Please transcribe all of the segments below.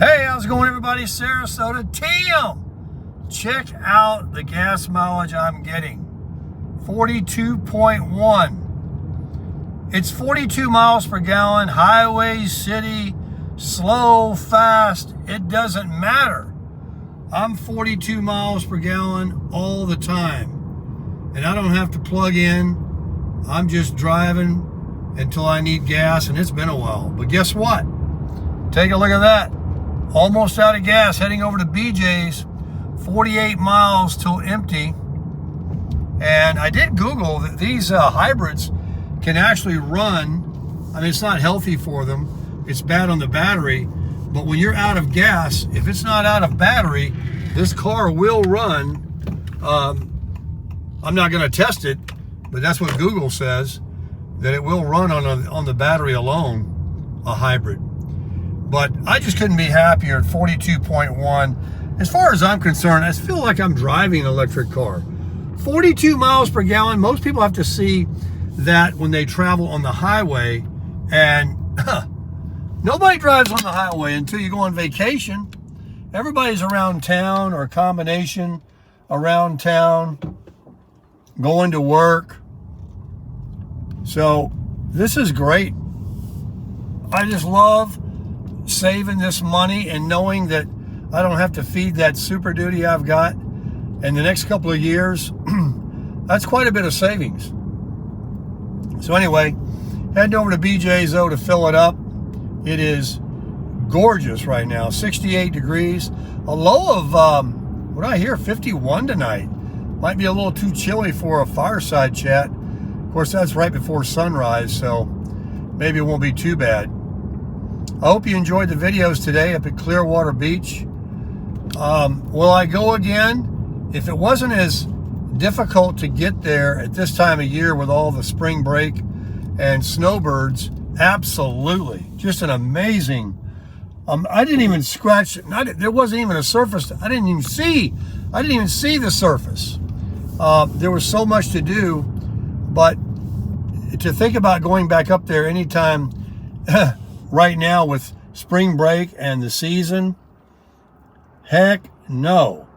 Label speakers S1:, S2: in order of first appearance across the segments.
S1: Hey, how's it going, everybody? Sarasota Tim. Check out the gas mileage I'm getting. 42.1. It's 42 miles per gallon, highway, city, slow, fast. It doesn't matter. I'm 42 miles per gallon all the time. And I don't have to plug in. I'm just driving until I need gas, and it's been a while. But guess what? Take a look at that. Almost out of gas, heading over to BJ's, 48 miles till empty. And I did Google that these hybrids can actually run. I mean, it's not healthy for them. It's bad on the battery. But when you're out of gas, if it's not out of battery, this car will run. I'm not going to test it, but that's what Google says, that it will run on the battery alone, a hybrid. But I just couldn't be happier at 42.1. As far as I'm concerned, I feel like I'm driving an electric car. 42 miles per gallon. Most people have to see that when they travel on the highway. And nobody drives on the highway until you go on vacation. Everybody's around town, or a combination around town, going to work. So this is great. I just love saving this money and knowing that I don't have to feed that Super Duty I've got in the next couple of years. That's quite a bit of savings. So anyway, heading over to BJ's though to fill it up. It is gorgeous right now, 68 degrees, a low of what I hear, 51 tonight. Might be a little too chilly for a fireside chat. Of course, that's right before sunrise, so maybe it won't be too bad. I hope you enjoyed the videos today up at Clearwater Beach. Will I go again? If it wasn't as difficult to get there at this time of year with all the spring break and snowbirds, absolutely. Just an amazing, I didn't even scratch, there wasn't even a surface. I didn't even see the surface. There was so much to do, but to think about going back up there anytime right now with spring break and the season, heck no.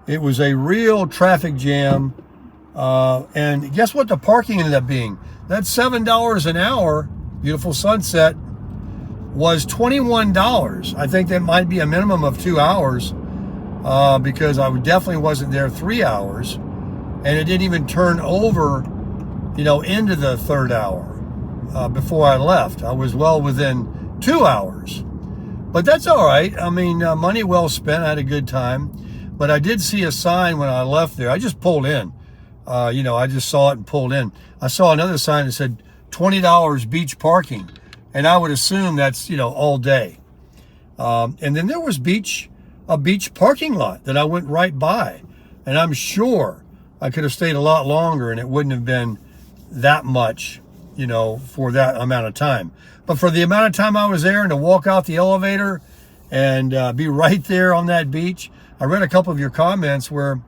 S1: It was a real traffic jam. And guess what the parking ended up being? That $7 an hour, beautiful sunset, was $21. I think that might be a minimum of 2 hours because I definitely wasn't there 3 hours. And it didn't even turn over, into the third hour before I left. I was well within 2 hours. But that's all right. I mean, money well spent. I had a good time. But I did see a sign when I left there. I just pulled in. I just saw it and pulled in. I saw another sign that said $20 beach parking. And I would assume that's, all day. And then there was a beach parking lot that I went right by. And I'm sure I could have stayed a lot longer and it wouldn't have been that much, for that amount of time. But for the amount of time I was there and to walk out the elevator and be right there on that beach, I read a couple of your comments where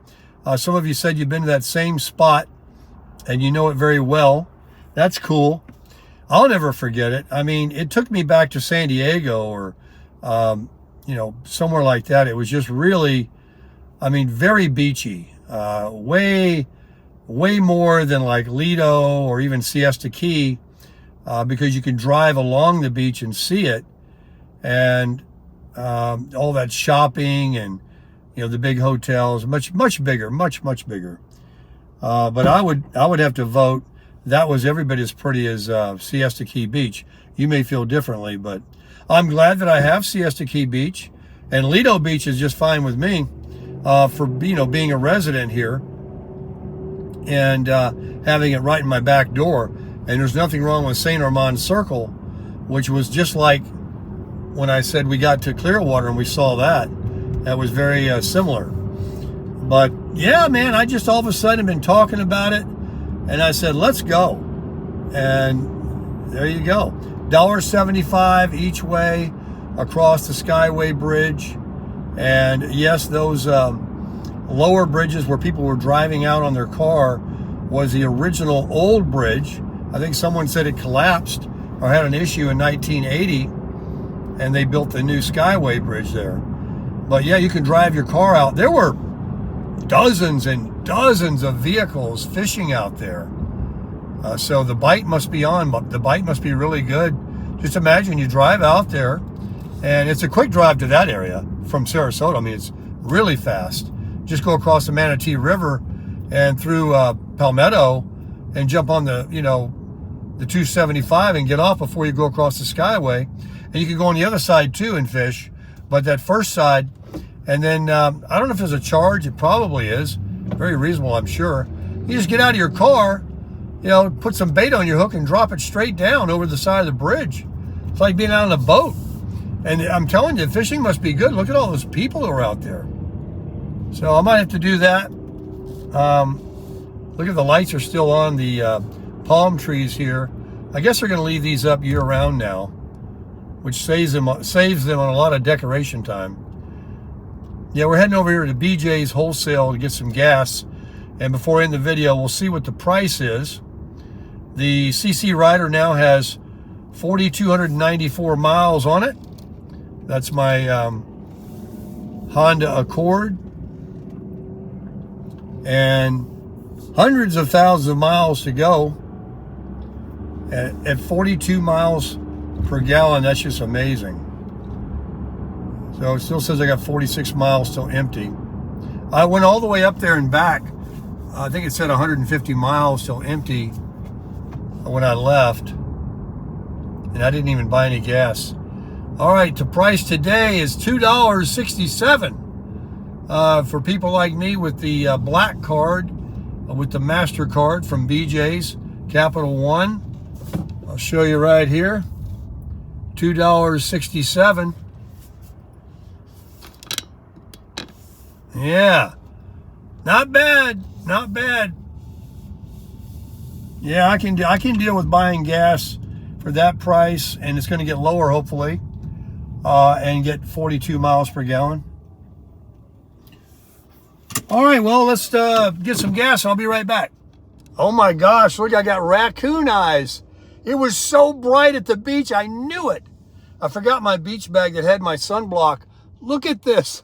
S1: some of you said you've been to that same spot and you know it very well. That's cool. I'll never forget it. I mean, it took me back to San Diego or, somewhere like that. It was just really, very beachy. Way more than like Lido or even Siesta Key, because you can drive along the beach and see it, and all that shopping and the big hotels, much bigger, much bigger. But I would have to vote that was every bit as pretty as Siesta Key Beach. You may feel differently, but I'm glad that I have Siesta Key Beach, and Lido Beach is just fine with me for being a resident here and having it right in my back door. And there's nothing wrong with St. Armand Circle, which was just like when I said we got to Clearwater and we saw that. That was very similar. But yeah, man, I just all of a sudden been talking about it, and I said, let's go. And there you go. $1.75 each way across the Skyway Bridge. And yes, those lower bridges where people were driving out on their car was the original old bridge. I think someone said it collapsed or had an issue in 1980. and they built the new Skyway Bridge there. But yeah, you can drive your car out. There were dozens and dozens of vehicles fishing out there. So the bite must be on, but the bite must be really good. Just imagine you drive out there, and it's a quick drive to that area from Sarasota. I mean, it's really fast. Just go across the Manatee River and through Palmetto and jump on the 275 and get off before you go across the Skyway. And you can go on the other side too and fish, but that first side, and then I don't know if there's a charge. It probably is. Very reasonable, I'm sure. You just get out of your car, put some bait on your hook and drop it straight down over the side of the bridge. It's like being out on a boat. And I'm telling you, fishing must be good. Look at all those people who are out there. So I might have to do that. Look at the lights are still on the palm trees here. I guess they're going to leave these up year round now, which saves them on a lot of decoration time. Yeah, we're heading over here to BJ's Wholesale to get some gas. And before I end the video, we'll see what the price is. The CC Rider now has 4,294 miles on it. That's my Honda Accord. And hundreds of thousands of miles to go. At 42 miles per gallon, that's just amazing. So it still says I got 46 miles still empty. I went all the way up there and back. I think it said 150 miles still empty when I left. And I didn't even buy any gas. All right, the price today is $2.67 for people like me with the black card, with the MasterCard from BJ's, Capital One. I'll show you right here. $2.67. Yeah, not bad, not bad. Yeah, I can deal with buying gas for that price, and it's going to get lower hopefully, and get 42 miles per gallon. All right, well, let's get some gas. I'll be right back. Oh my gosh, look, I got raccoon eyes. It was so bright at the beach, I knew it. I forgot my beach bag that had my sunblock. Look at this.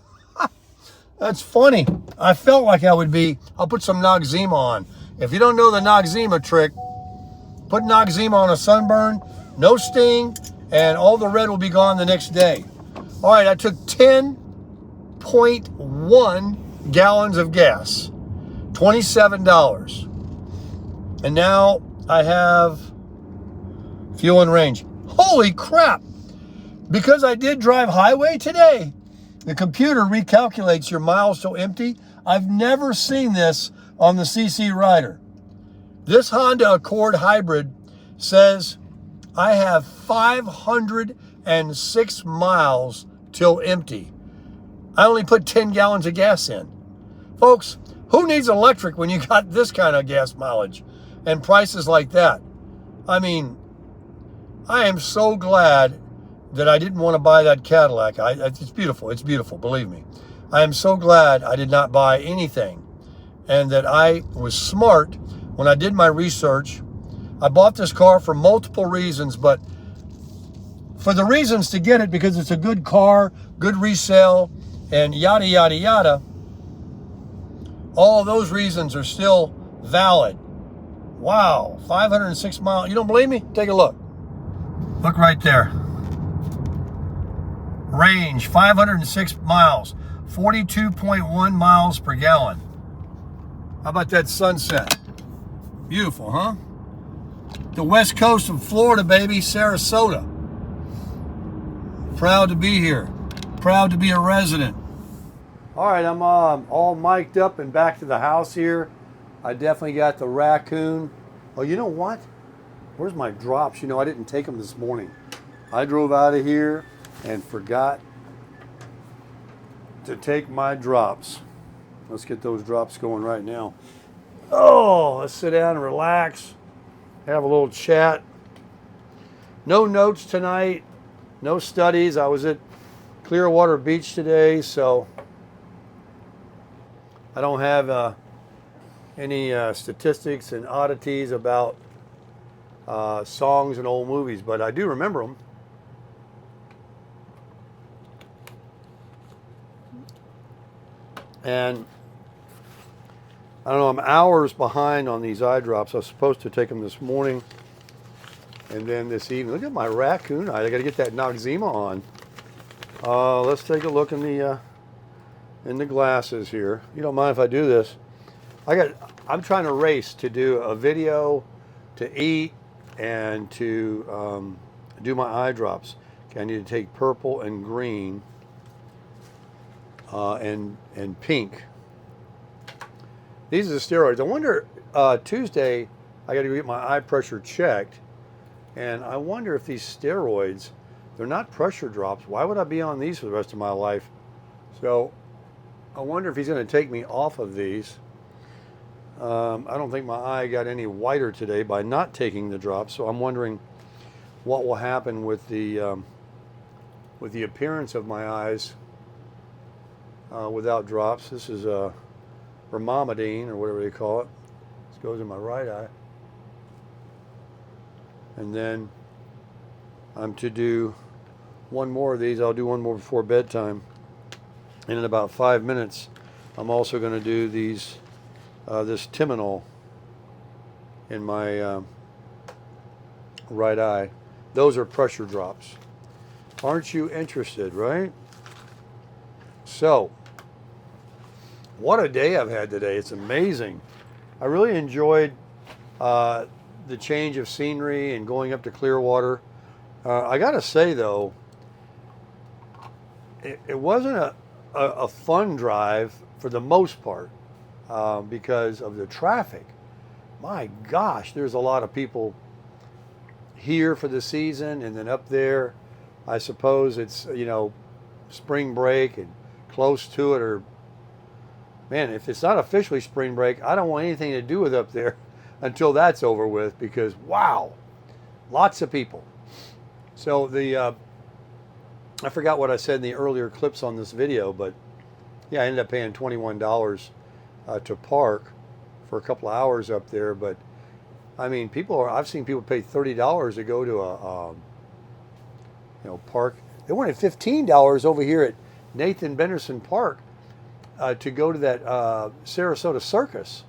S1: That's funny. I felt like I would be. I'll put some Noxzema on. If you don't know the Noxzema trick, put Noxzema on a sunburn, no sting, and all the red will be gone the next day. All right, I took 10.1 gallons of gas, $27. And now I have fuel and range. Holy crap. Because I did drive highway today, the computer recalculates your miles to empty. I've never seen this on the CC Rider. This Honda Accord Hybrid says I have 506 miles till empty. I only put 10 gallons of gas in. Folks, who needs electric when you got this kind of gas mileage and prices like that? I mean, I am so glad that I didn't want to buy that Cadillac. It's beautiful. It's beautiful, believe me. I am so glad I did not buy anything, and that I was smart when I did my research. I bought this car for multiple reasons, but for the reasons to get it, because it's a good car, good resale, and yada, yada, yada, all those reasons are still valid. Wow, 506 miles. You don't believe me? Take a look. Look right there. Range, 506 miles, 42.1 miles per gallon. How about that sunset? Beautiful, huh? The west coast of Florida, baby, Sarasota. Proud to be here. Proud to be a resident. All right, I'm all mic'd up and back to the house here. I definitely got the raccoon. Oh, you know what? Where's my drops? I didn't take them this morning. I drove out of here and forgot to take my drops. Let's get those drops going right now. Oh, let's sit down and relax, have a little chat. No notes tonight, no studies. I was at Clearwater Beach today, so I don't have any statistics and oddities about songs and old movies, but I do remember them. And I don't know, I'm hours behind on these eye drops. I was supposed to take them this morning and then this evening. Look at my raccoon eye. I got to get that Noxzema on. Let's take a look in the glasses here. You don't mind if I do this? I'm trying to race to do a video, to eat, and to do my eye drops. Okay, I need to take purple and green and pink. These are the steroids. I wonder, Tuesday, I got to go get my eye pressure checked. And I wonder if these steroids, they're not pressure drops. Why would I be on these for the rest of my life? So I wonder if he's going to take me off of these. I don't think my eye got any whiter today by not taking the drops. So I'm wondering what will happen with the appearance of my eyes without drops. This is Ramamidine, or whatever they call it. This goes in my right eye. And then I'm to do one more of these. I'll do one more before bedtime. And in about 5 minutes, I'm also going to do these, this Tylenol in my right eye. Those are pressure drops. Aren't you interested, right? So, what a day I've had today. It's amazing. I really enjoyed the change of scenery and going up to Clearwater. I gotta say though, it wasn't a fun drive for the most part because of the traffic. My gosh, there's a lot of people here for the season, and then up there, I suppose it's, you know, spring break and close to it, or man, if it's not officially spring break, I don't want anything to do with up there until that's over with, because wow, lots of people. So I forgot what I said in the earlier clips on this video, but yeah, I ended up paying $21 to park for a couple of hours up there. But I mean, I've seen people pay $30 to go to a park. They wanted $15 over here at Nathan Benderson Park to go to that Sarasota Circus.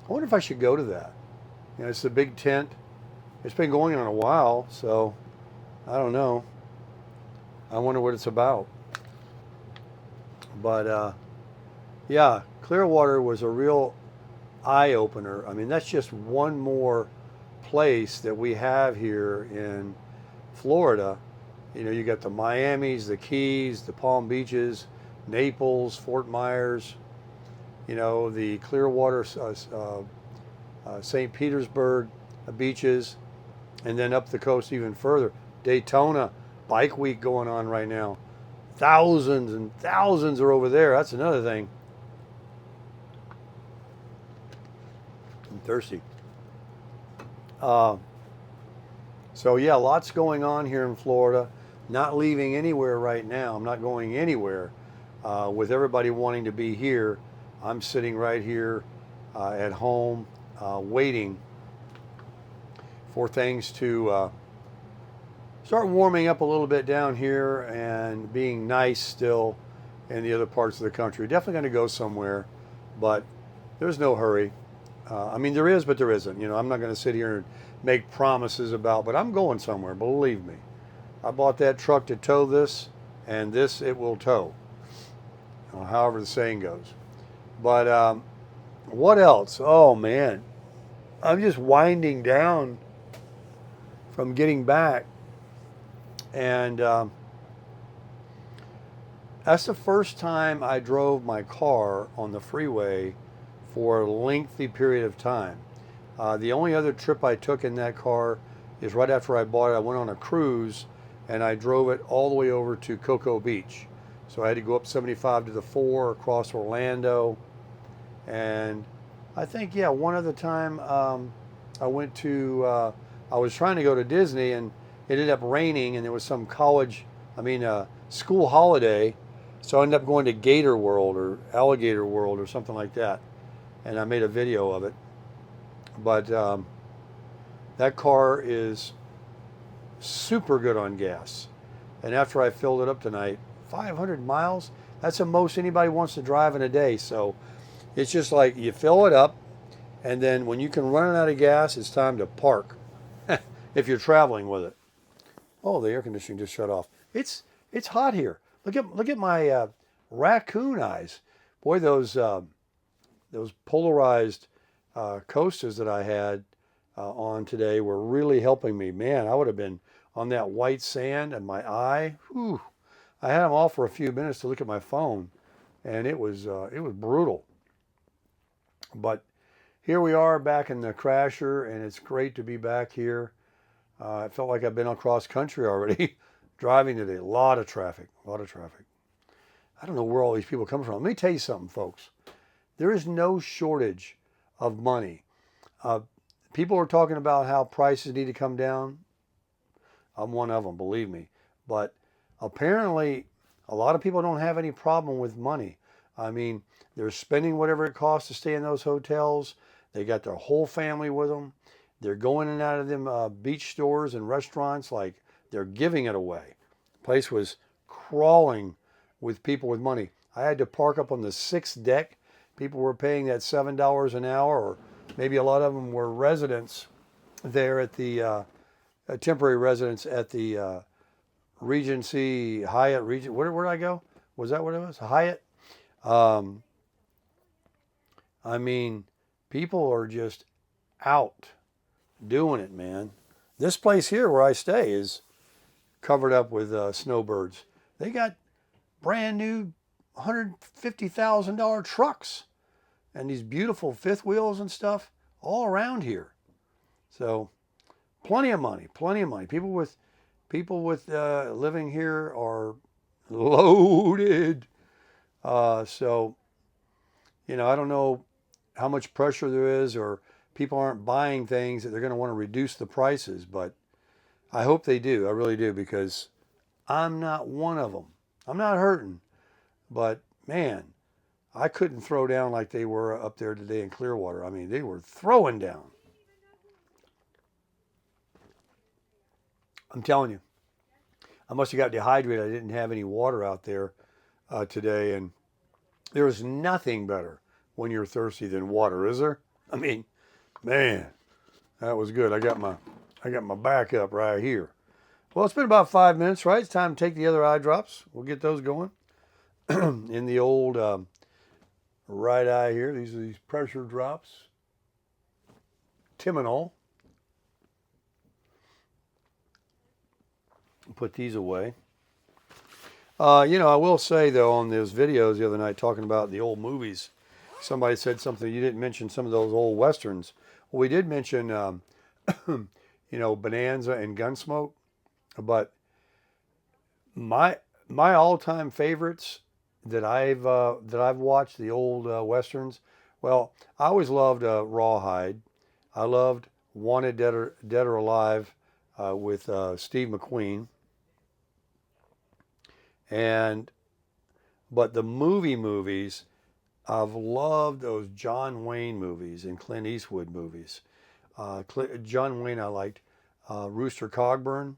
S1: I wonder if I should go to that. You know, it's a big tent. It's been going on a while, so I don't know. I wonder what it's about. But yeah, Clearwater was a real eye-opener. I mean, that's just one more place that we have here in Florida. You know, you got the Miamis, the Keys, the Palm Beaches, Naples, Fort Myers, you know, the Clearwater, St. Petersburg beaches, and then up the coast even further. Daytona Bike Week going on right now. Thousands and thousands are over there. That's another thing. I'm thirsty. So yeah, lots going on here in Florida. Not leaving anywhere right now. I'm not going anywhere. With everybody wanting to be here, I'm sitting right here at home waiting for things to start warming up a little bit down here and being nice still in the other parts of the country. Definitely going to go somewhere, but there's no hurry. I mean, there is, but there isn't. You know, I'm not going to sit here and make promises about, but I'm going somewhere, believe me. I bought that truck to tow this, and this it will tow, however the saying goes. But what else? Oh man, I'm just winding down from getting back, and that's the first time I drove my car on the freeway for a lengthy period of time. The only other trip I took in that car is right after I bought it. I went on a cruise and I drove it all the way over to Cocoa Beach. So I had to go up 75 to the 4 across Orlando. And I think, yeah, one other time I went to, I was trying to go to Disney, and it ended up raining, and there was some school holiday. So I ended up going to Gator World or Alligator World or something like that. And I made a video of it. But that car is super good on gas. And after I filled it up tonight, 500 miles, That's the most anybody wants to drive in a day. So it's just like you fill it up, and then when you can run out of gas, it's time to park if you're traveling with it. Oh, the air conditioning just shut off. It's hot here. Look at my raccoon eyes. Boy, those polarized coasters that I had on today were really helping me. Man, I would have been on that white sand, and my eye. Whew, I had them off for a few minutes to look at my phone, and it was brutal. But here we are back in the crasher, and it's great to be back here. I felt like I've been across country already driving today. A lot of traffic, a lot of traffic. I don't know where all these people come from. Let me tell you something, folks. There is no shortage of money. People are talking about how prices need to come down. I'm one of them, believe me. But apparently, a lot of people don't have any problem with money. I mean, they're spending whatever it costs to stay in those hotels. They got their whole family with them. They're going in and out of them beach stores and restaurants like they're giving it away. The place was crawling with people with money. I had to park up on the 6th deck. People were paying that $7 an hour, or maybe a lot of them were residents there at the temporary residents at the Regency Hyatt. Where did I go? Was that what it was? Hyatt. I mean, people are just out doing it, man. This place here where I stay is covered up with snowbirds. They got brand new $150,000 trucks and these beautiful fifth wheels and stuff all around here. So plenty of money, plenty of money. People with living here are loaded. So, I don't know how much pressure there is, or people aren't buying things that they're going to want to reduce the prices, but I hope they do. I really do, because I'm not one of them. I'm not hurting, but man, I couldn't throw down like they were up there today in Clearwater. I mean, they were throwing down. I'm telling you, I must have got dehydrated. I didn't have any water out there today, and there is nothing better when you're thirsty than water, is there? I mean, man, that was good. I got my back up right here. Well, it's been about 5 minutes, right? It's time to take the other eye drops. We'll get those going in the old right eye here. These are these pressure drops. Timonol. Put these away. I will say, though, on those videos the other night talking about the old movies, somebody said something. You didn't mention some of those old Westerns. Well, we did mention, Bonanza and Gunsmoke. But my all-time favorites that I've watched, the old Westerns, well, I always loved Rawhide. I loved Wanted Dead or Alive with Steve McQueen. But the movies, I've loved those John Wayne movies and Clint Eastwood movies. John Wayne, I liked Rooster Cogburn,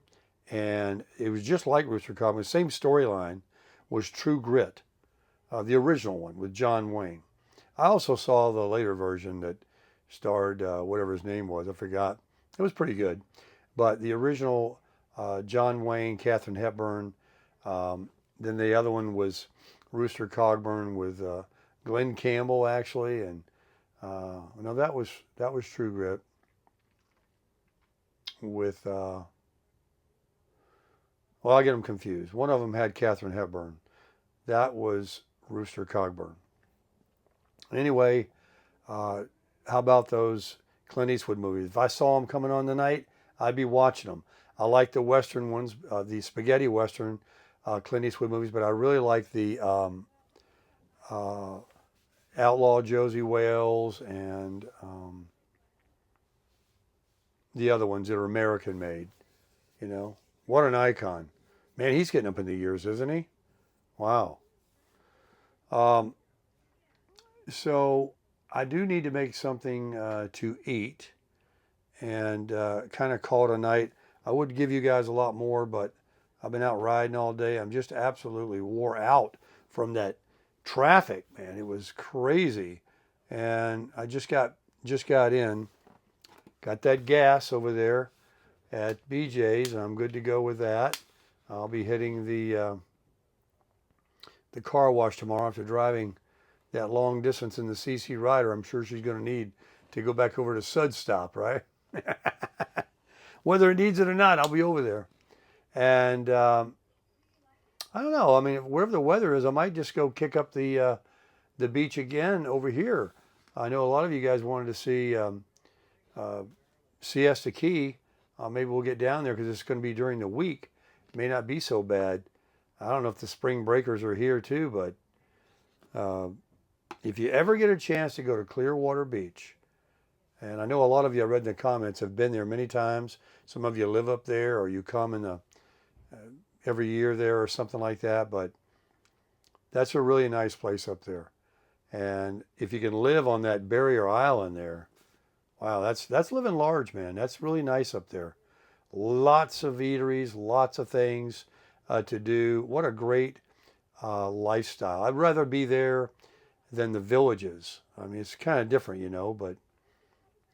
S1: and it was just like Rooster Cogburn. The same storyline was True Grit, the original one with John Wayne. I also saw the later version that starred whatever his name was. I forgot. It was pretty good. But the original John Wayne, Katharine Hepburn. Then the other one was Rooster Cogburn with Glenn Campbell, actually, and no, that was True Grit with. Well, I get them confused. One of them had Katharine Hepburn. That was Rooster Cogburn. Anyway, how about those Clint Eastwood movies? If I saw them coming on tonight, I'd be watching them. I like the Western ones, the spaghetti Western Clint Eastwood movies, but I really like the Outlaw Josie Wales and the other ones that are American made. What an icon. Man, he's getting up in the years, isn't he? Wow. So I do need to make something to eat and kind of call it a night. I would give you guys a lot more, but I've been out riding all day. I'm just absolutely wore out from that traffic, man. It was crazy. And I just got in, got that gas over there at BJ's. I'm good to go with that. I'll be hitting the car wash tomorrow after driving that long distance in the CC Rider. I'm sure she's going to need to go back over to Sud Stop, right? Whether it needs it or not, I'll be over there. And I don't know. I mean, wherever the weather is, I might just go kick up the beach again over here. I know a lot of you guys wanted to see Siesta Key. Maybe we'll get down there because it's going to be during the week. It may not be so bad. I don't know if the spring breakers are here too, but if you ever get a chance to go to Clearwater Beach, and I know a lot of you I read in the comments have been there many times. Some of you live up there, or you come in the every year there or something like that, but that's a really nice place up there. And if you can live on that barrier island there, wow, that's living large, man. That's really nice up there. Lots of eateries, lots of things to do. What a great lifestyle. I'd rather be there than the villages. I mean, it's kind of different, you know, but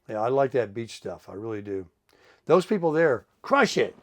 S1: yeah, I like that beach stuff. I really do. Those people there, crush it.